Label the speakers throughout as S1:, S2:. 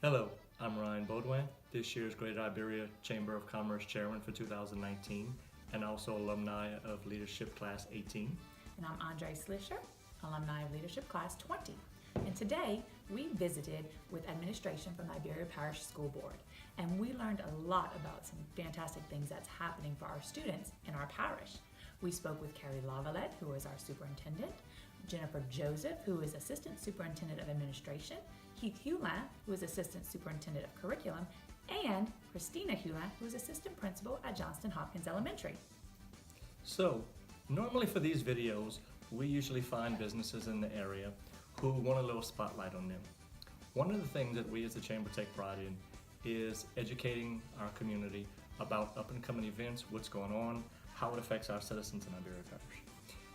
S1: Hello, I'm Ryan Baudouin, this year's Greater Iberia Chamber of Commerce Chairman for 2019 and also alumni of Leadership Class 18.
S2: And I'm Andree, alumni of Leadership Class 20. And today we visited with administration from the Iberia Parish School Board, and we learned a lot about some fantastic things that's happening for our students in our parish. We spoke with Carrie Lavalette, who is our superintendent, Jennifer Joseph, who is Assistant Superintendent of Administration, Heath Hulin, who is Assistant Superintendent of Curriculum, and Christina Hulin, who is Assistant Principal at Johnson-Hopkins Elementary.
S1: So, normally for these videos, we usually find businesses in the area who want a little spotlight on them. One of the things that we as the Chamber take pride in is educating our community about up and coming events, what's going on, how it affects our citizens in Iberia Parish.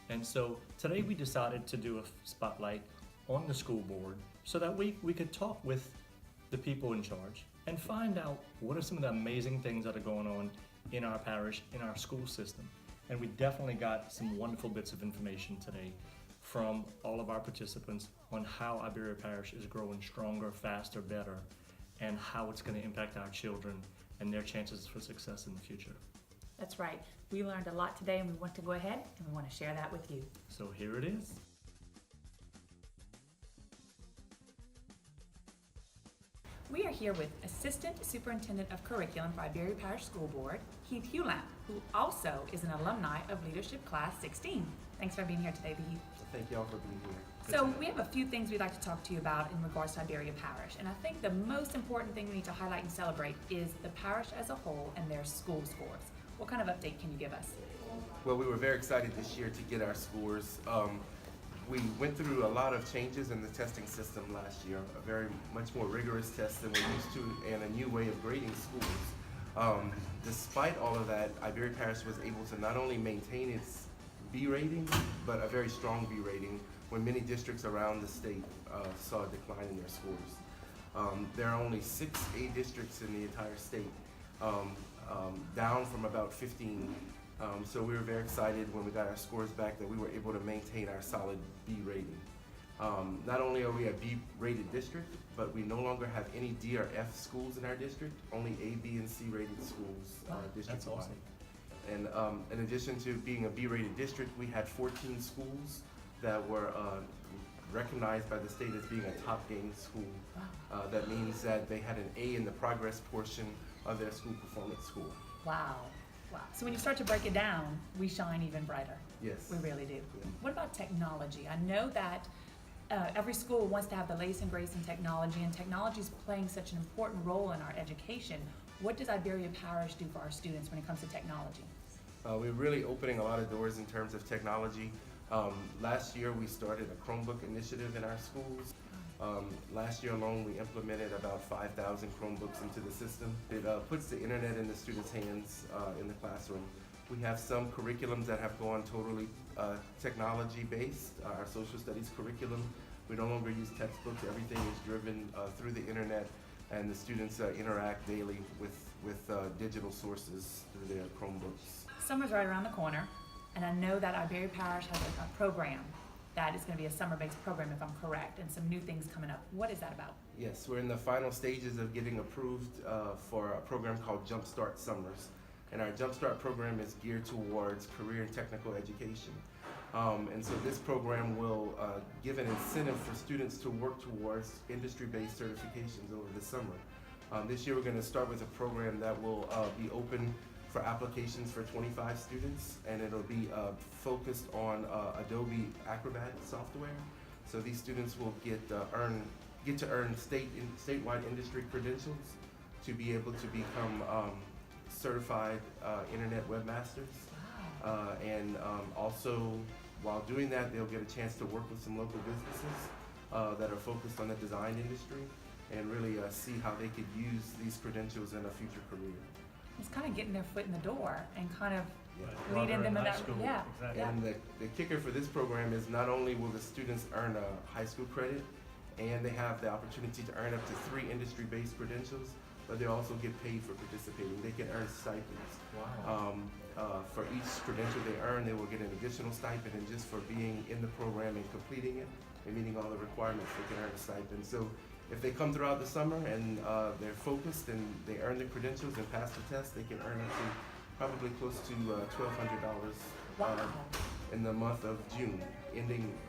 S1: And so today we decided to do a spotlight on the school board so that we could talk with the people in charge and find out what are some of the amazing things that are going on in our parish, in our school system. And we definitely got some wonderful bits of information today from all of our participants on how Iberia Parish is growing stronger, faster, better, and how it's going to impact our children and their chances for success in the future.
S2: That's right. We learned a lot today and we want to go ahead and we want to share that with you.
S1: So here it is.
S2: We are here with Assistant Superintendent of Curriculum for Iberia Parish School Board, Heath Hulin, who also is an alumni of Leadership Class 16. Thanks for being here today, Heath.
S3: Thank you all for being here.
S2: So we have a few things we'd like to talk to you about in regards to Iberia Parish. And I think the most important thing we need to highlight and celebrate is the parish as a whole and their school scores. What kind of update can you give us?
S3: Well, we were very excited this year to get our scores. We went through a lot of changes in the testing system last year, a very much more rigorous test than we're used to and a new way of grading schools. Despite all of that, Iberia Parish was able to not only maintain its B rating, but a very strong B rating when many districts around the state saw a decline in their scores. There are only 6 A districts in the entire state, down from about 15. So we were very excited when we got our scores back that we were able to maintain our solid B rating. Not only are we a B rated district, but we no longer have any D or F schools in our district, only A, B, and C rated schools district-wide.
S1: That's awesome.
S3: And in addition to being a B rated district, we had 14 schools that were recognized by the state as being a top gain school. That means that they had an A in the progress portion of their school performance score.
S2: Wow. Wow. So when you start to break it down, we shine even brighter.
S3: Yes.
S2: We really do.
S3: Yeah.
S2: What about technology? I know that every school wants to have the latest and greatest in technology, and technology is playing such an important role in our education. What does Iberia Parish do for our students when it comes to technology?
S3: We're really opening a lot of doors in terms of technology. Last year we started a Chromebook initiative in our schools. Last year alone we implemented about 5,000 Chromebooks into the system. It puts the internet in the students' hands in the classroom. We have some curriculums that have gone totally technology based. Our social studies curriculum, we no longer use textbooks. Everything is driven through the internet, and the students interact daily with digital sources through their Chromebooks.
S2: Summer's right around the corner, and I know that Iberia Parish has a program that is going to be a summer-based program, if I'm correct, and some new things coming up. What is that about?
S3: Yes, we're in the final stages of getting approved for a program called Jumpstart Summers. And our Jumpstart program is geared towards career and technical education. And so this program will give an incentive for students to work towards industry-based certifications over the summer. This year we're going to start with a program that will be open for applications for 25 students, and it'll be focused on Adobe Acrobat software. So these students will get to earn statewide industry credentials to be able to become certified internet webmasters.
S2: Wow.
S3: And also, while doing that, they'll get a chance to work with some local businesses that are focused on the design industry and really see how they could use these credentials in a future career.
S2: It's kind of getting their foot in the door and kind of
S1: Right.
S2: leading them in that.
S1: School.
S2: Yeah.
S1: Exactly.
S2: Yeah.
S3: And the kicker for this program is not only will the students earn a high school credit, and they have the opportunity to earn up to 3 industry-based credentials, but they also get paid for participating. They can earn stipends.
S1: Wow.
S3: For each credential they earn, they will get an additional stipend, and just for being in the program and completing it and meeting all the requirements, they can earn a stipend. So if they come throughout the summer and they're focused and they earn the credentials and pass the test, they can earn up to probably close to $1,200 in the month of June,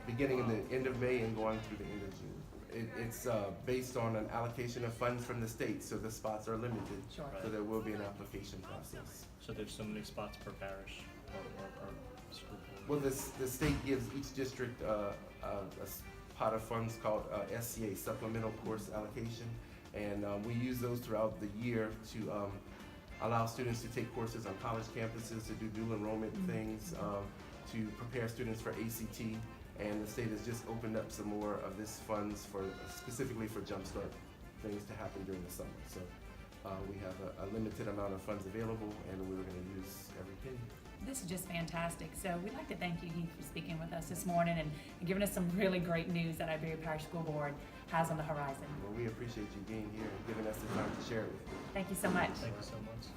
S3: beginning in the end of May and going through the end of June. It's based on an allocation of funds from the state, so the spots are limited.
S2: Sure.
S3: So there will be an application process.
S1: So there's so many spots per parish or per school board?
S3: Well, the state gives each district a pot of funds called SCA, Supplemental Course Allocation, and we use those throughout the year to allow students to take courses on college campuses, to do dual enrollment things, to prepare students for ACT, and the state has just opened up some more of this funds specifically for Jumpstart things to happen during the summer. So we have a limited amount of funds available, and we're going to use every penny.
S2: This is just fantastic. So we'd like to thank you, Heath, for speaking with us this morning and giving us some really great news that Iberia Parish School Board has on the horizon.
S3: Well, we appreciate you being here and giving us the time to share it with you.
S2: Thank you so much.
S1: Thank you so much.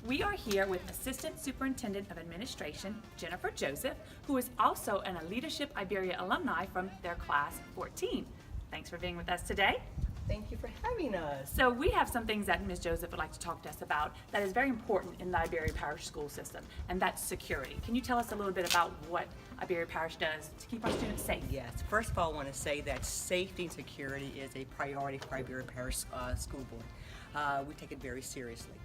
S2: We are here with Assistant Superintendent of Administration, Jennifer Joseph, who is also a Leadership Iberia alumni from their class 14. Thanks for being with us today.
S4: Thank you for having us.
S2: So we have some things that Ms. Joseph would like to talk to us about that is very important in the Iberia Parish school system, and that's security. Can you tell us a little bit about what Iberia Parish does to keep our students safe?
S4: Yes, first of all, I want to say that safety and security is a priority for Iberia Parish School Board. We take it very seriously.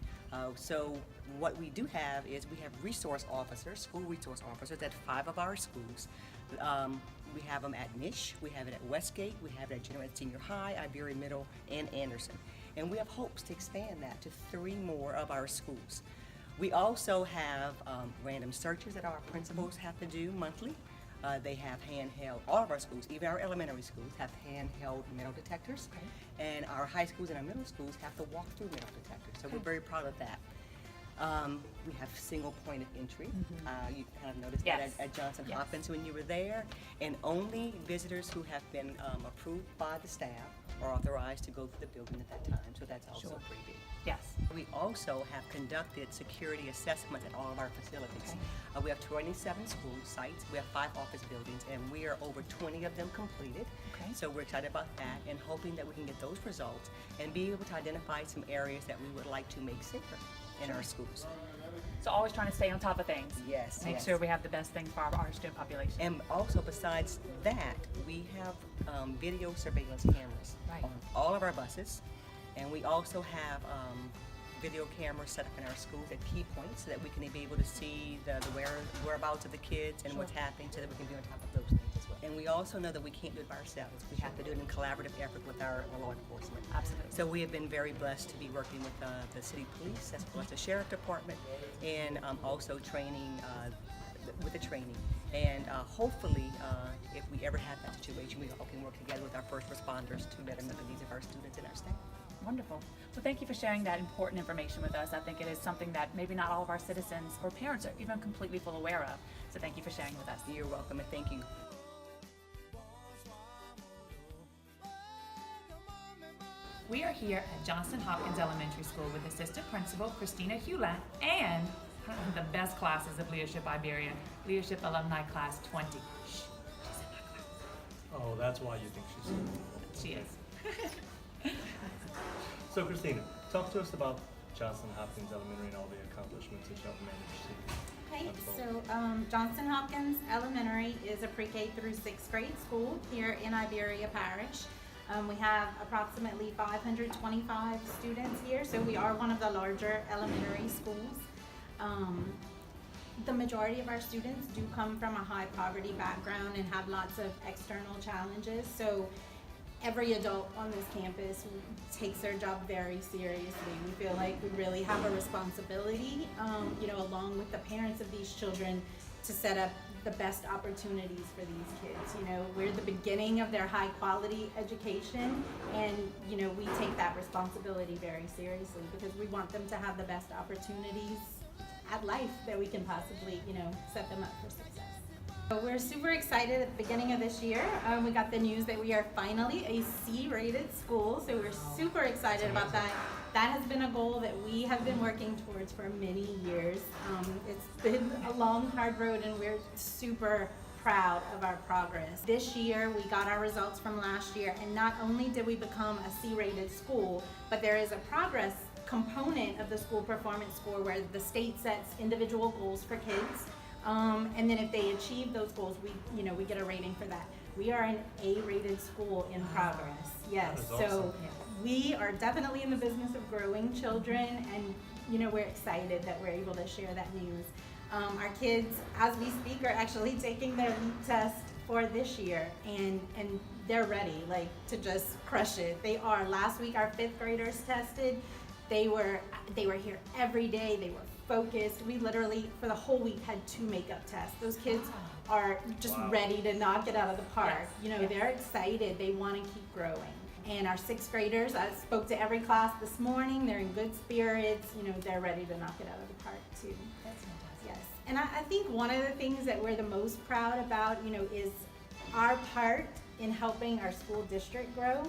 S4: So what we do have is we have resource officers, school resource officers at 5 of our schools. We have them at Nish, we have it at Westgate, we have it at General Senior High, Iberia Middle, and Anderson. And we have hopes to expand that to 3 more of our schools. We also have random searches that our principals have to do monthly. They have handheld, all of our schools, even our elementary schools, have handheld metal detectors.
S2: Okay.
S4: And our high schools and our middle schools have to walk through metal detectors. So we're very proud of that. We have single point of entry. You kind of noticed
S2: Yes.
S4: that at Johnson-Hopkins when you were there. And only visitors who have been approved by the staff are authorized to go through the building at that time. So that's also
S2: Sure.
S4: pretty big.
S2: Yes.
S4: We also have conducted security assessments at all of our facilities.
S2: Okay.
S4: We have 27 school sites, we have 5 office buildings, and we are over 20 of them completed.
S2: Okay.
S4: So we're excited about that and hoping that we can get those results and be able to identify some areas that we would like to make safer in our schools.
S2: So always trying to stay on top of things.
S4: Yes,
S2: Make
S4: yes.
S2: sure we have the best thing for our student population.
S4: And also besides that, we have video surveillance cameras
S2: Right.
S4: on all of our buses. And we also have video cameras set up in our schools at key points so that we can be able to see the whereabouts of the kids and what's happening so that we can be on top of those things as well. And we also know that we can't do it by ourselves. We have to do it in collaborative effort with our law enforcement.
S2: Absolutely.
S4: So we have been very blessed to be working with the city police as well as the sheriff department and also training with the training. And hopefully, if we ever have that situation, we all can work together with our first responders to better meet the needs of our students and our staff.
S2: Wonderful. Well, thank you for sharing that important information with us. I think it is something that maybe not all of our citizens or parents are even completely full aware of. So thank you for sharing with us.
S4: You're welcome and thank you.
S2: We are here at Johnson-Hopkins Elementary School with Assistant Principal Christina Hewlett and the best classes of Leadership Iberia, Leadership Alumni Class 20. Shh, she's in my class.
S1: Oh, that's why you think she's
S2: She is.
S1: So Christina, talk to us about Johnson-Hopkins Elementary and all the accomplishments that y'all managed to
S5: Okay,
S1: unfold.
S5: so Johnson-Hopkins Elementary is a pre-K through 6th grade school here in Iberia Parish. We have approximately 525 students here, so we are one of the larger elementary schools. The majority of our students do come from a high poverty background and have lots of external challenges. So every adult on this campus takes their job very seriously. We feel like we really have a responsibility, along with the parents of these children, to set up the best opportunities for these kids. We're the beginning of their high quality education, and we take that responsibility very seriously because we want them to have the best opportunities at life that we can possibly, set them up for success. So we're super excited at the beginning of this year. We got the news that we are finally a C-rated school, so we're super excited about that. That has been a goal that we have been working towards for many years. It's been a long, hard road, and we're super proud of our progress. This year, we got our results from last year, and not only did we become a C-rated school, but there is a progress component of the school performance score where the state sets individual goals for kids. And then if they achieve those goals, we get a rating for that. We are an A-rated school in progress. Yes,
S1: That is awesome.
S5: so we are definitely in the business of growing children, and we're excited that we're able to share that news. Our kids, as we speak, are actually taking their LEAP test for this year, and they're ready, to just crush it. They are. Last week, our 5th graders tested. They were here every day. They were focused. We literally, for the whole week, had 2 makeup tests. Those kids are just ready to knock it out of the park. They're excited. They want to keep growing. And our 6th graders, I spoke to every class this morning. They're in good spirits. They're ready to knock it out of the park too.
S2: That's fantastic.
S5: Yes. And I think one of the things that we're the most proud about, is our part in helping our school district grow.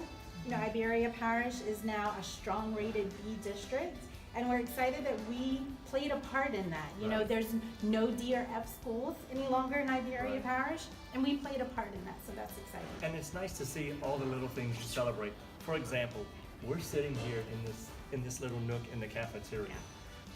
S5: Iberia Parish is now a strong rated B district, and we're excited that we played a part in that.
S1: Right.
S5: There's no D or F schools any longer in Iberia Parish, and we played a part in that, so that's exciting.
S1: And it's nice to see all the little things you celebrate. For example, we're sitting here in this little nook in the cafeteria.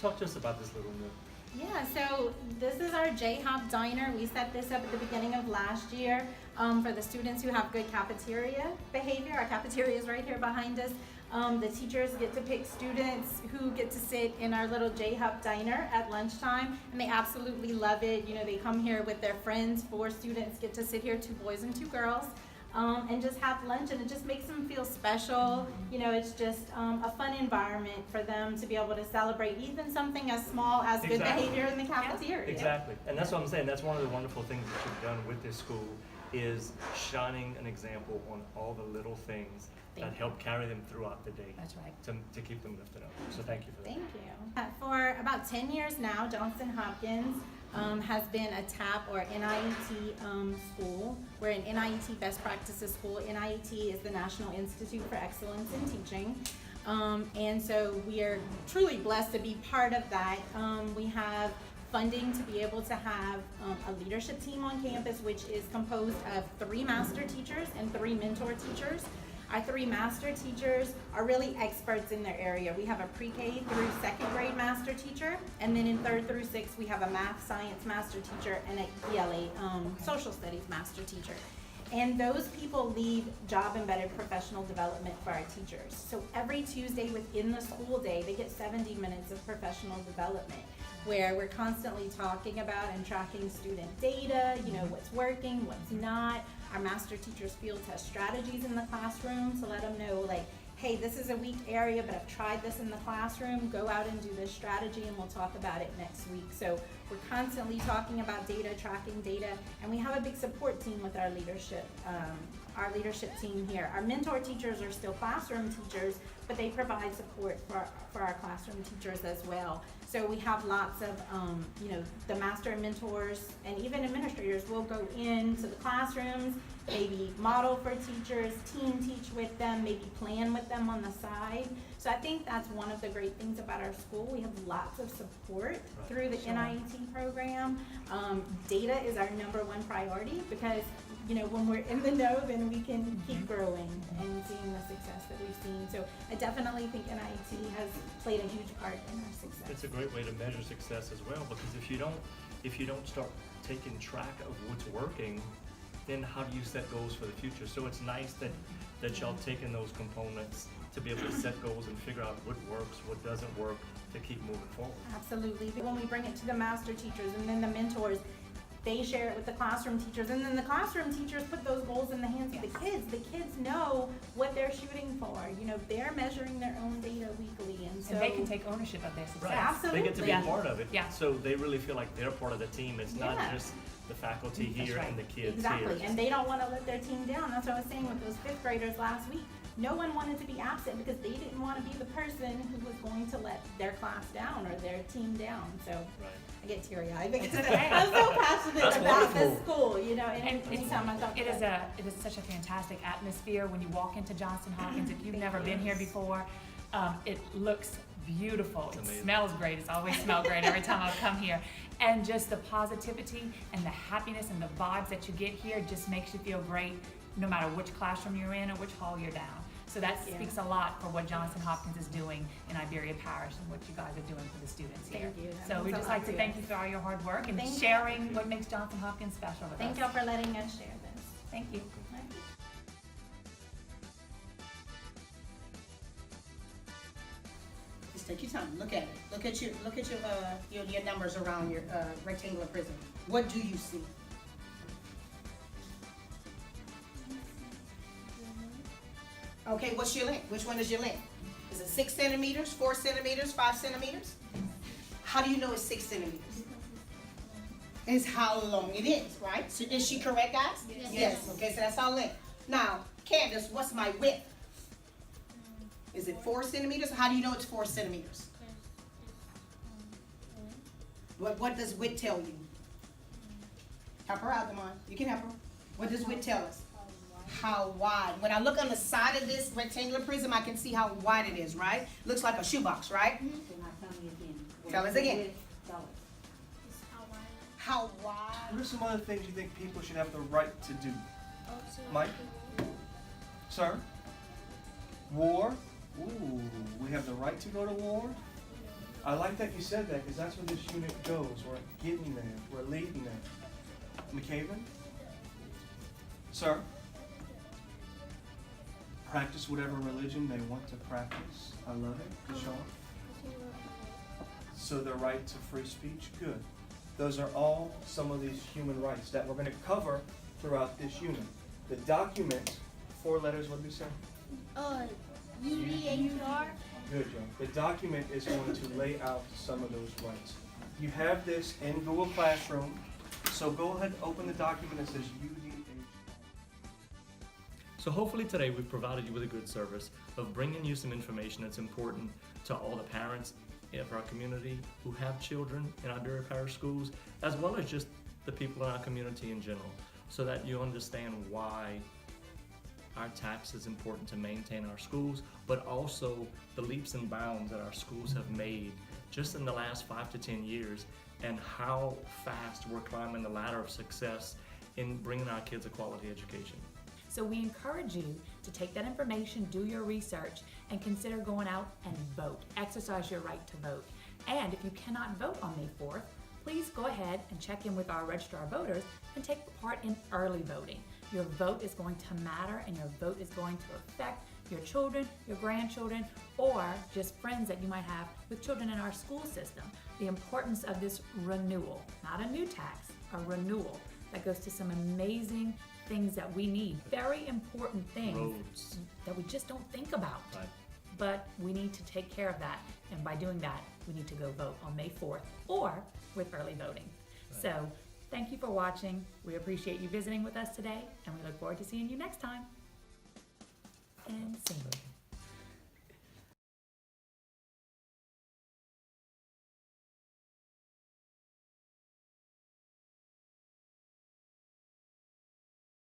S1: Talk to us about this little nook.
S5: Yeah, so this is our J-Hop Diner. We set this up at the beginning of last year for the students who have good cafeteria behavior. Our cafeteria is right here behind us. The teachers get to pick students who get to sit in our little J-Hop Diner at lunchtime, and they absolutely love it. They come here with their friends. 4 students get to sit here, 2 boys and 2 girls. And just have lunch, and it just makes them feel special. It's just a fun environment for them to be able to celebrate even something as small as good behavior in the cafeteria.
S1: Exactly, and that's what I'm saying. That's one of the wonderful things that you've done with this school is shining an example on all the little things that help carry them throughout the day.
S2: That's right.
S1: To keep them lifted up. So thank you for that.
S5: Thank you. For about 10 years now, Johnson-Hopkins has been a TAP or NIET school. We're an NIET best practices school. NIET is the National Institute for Excellence in Teaching. And so we are truly blessed to be part of that. We have funding to be able to have a leadership team on campus, which is composed of 3 master teachers and 3 mentor teachers. Our 3 master teachers are really experts in their area. We have a pre-K through 2nd grade master teacher, and then in 3rd through 6th we have a math science master teacher and a ELA social studies master teacher. And those people lead job-embedded professional development for our teachers. So every Tuesday within the school day, they get 70 minutes of professional development, where we're constantly talking about and tracking student data, what's working, what's not. Our master teachers field test strategies in the classroom to let them know, hey, this is a weak area, but I've tried this in the classroom. Go out and do this strategy, and we'll talk about it next week. So we're constantly talking about data, tracking data, and we have a big support team with our leadership team here. Our mentor teachers are still classroom teachers, but they provide support for our classroom teachers as well. So we have lots of, the master and mentors and even administrators will go into the classrooms, maybe model for teachers, team teach with them, maybe plan with them on the side. So I think that's one of the great things about our school. We have lots of support through the NIET program. Data is our #1 priority because when we're in the know, then we can keep growing and seeing the success that we've seen. So I definitely think NIET has played a huge part in our success.
S1: It's a great way to measure success as well, because if you don't start taking track of what's working, then how do you set goals for the future? So it's nice that y'all taking those components to be able to set goals and figure out what works, what doesn't work, to keep moving forward.
S5: Absolutely. When we bring it to the master teachers and then the mentors, they share it with the classroom teachers, and then the classroom teachers put those goals in the hands of the kids. The kids know what they're shooting for. They're measuring their own data weekly, and so
S2: And they can take ownership of their success.
S5: Absolutely.
S1: They get to be a part of it.
S2: Yeah.
S1: So they really feel like they're part of the team. It's not just the faculty here and the kids
S5: Exactly,
S1: here.
S5: and they don't want to let their team down. That's what I was saying with those 5th graders last week. No one wanted to be absent because they didn't want to be the person who was going to let their class down or their team down. So I get teary-eyed because I'm so passionate about this school, and anytime I talk
S2: It
S5: about
S2: is such a fantastic atmosphere when you walk into Johnson-Hopkins. If you've never been here before, it looks beautiful. It
S1: amazing.
S2: smells great. It's always smelled great every time I come here. And just the positivity and the happiness and the vibes that you get here just makes you feel great no matter which classroom you're in or which hall you're down. So that speaks a lot for what Johnson-Hopkins is doing in Iberia Parish and what you guys are doing for the students here.
S5: Thank you. That
S2: So
S5: means
S2: we'd
S5: a
S2: just
S5: lot
S2: like to
S5: to
S2: thank
S5: us.
S2: you for all your hard work and
S5: Thank you.
S2: sharing what makes Johnson-Hopkins special with
S5: Thank
S2: us.
S5: y'all for letting us share this.
S2: Thank you.
S6: Just take your time, look at it. Look at your numbers around your rectangular prism. What do you see? Okay, what's your length? Which one is your length? Is it 6 centimeters, 4 centimeters, 5 centimeters? How do you know it's 6 centimeters? It's how long it is, right? So is she correct, guys? Yes. Okay, so that's our length. Now, Candace, what's my width? Is it 4 centimeters? How do you know it's 4 centimeters? What does width tell you? Help her out, come on. You can help her. What does width tell us? How wide. When I look on the side of this rectangular prism, I can see how wide it is, right? Looks like a shoebox, right? Tell us again. How wide?
S7: What are some other things you think people should have the right to do? Mike? Sir? War? Ooh, we have the right to go to war? I like that you said that because that's where this unit goes. We're getting there. We're leading there. McCaven? Sir? Practice whatever religion they want to practice. I love it. Deshaun? So the right to free speech? Good. Those are all some of these human rights that we're going to cover throughout this unit. The document, 4 letters, what did we say?
S8: UDHR.
S7: Good, John. The document is going to lay out some of those rights. You have this in Google Classroom, so go ahead and open the document that says UDHR.
S1: So hopefully today we've provided you with a good service of bringing you some information that's important to all the parents of our community who have children in Iberia Parish schools, as well as just the people in our community in general, so that you understand why our tax is important to maintain our schools, but also the leaps and bounds that our schools have made just in the last 5 to 10 years, and how fast we're climbing the ladder of success in bringing our kids a quality education.
S2: So we encourage you to take that information, do your research, and consider going out and vote. Exercise your right to vote. And if you cannot vote on May 4th, please go ahead and check in with our registrar of voters and take part in early voting. Your vote is going to matter, and your vote is going to affect your children, your grandchildren, or just friends that you might have with children in our school system. The importance of this renewal, not a new tax, a renewal that goes to some amazing things that we need, very important things
S1: Roads.
S2: that we just don't think about.
S1: Right.
S2: But we need to take care of that, and by doing that, we need to go vote on May 4th or with early voting.
S1: Right.
S2: So, thank you for watching. We appreciate you visiting with us today, and we look forward to seeing you next time. And sing.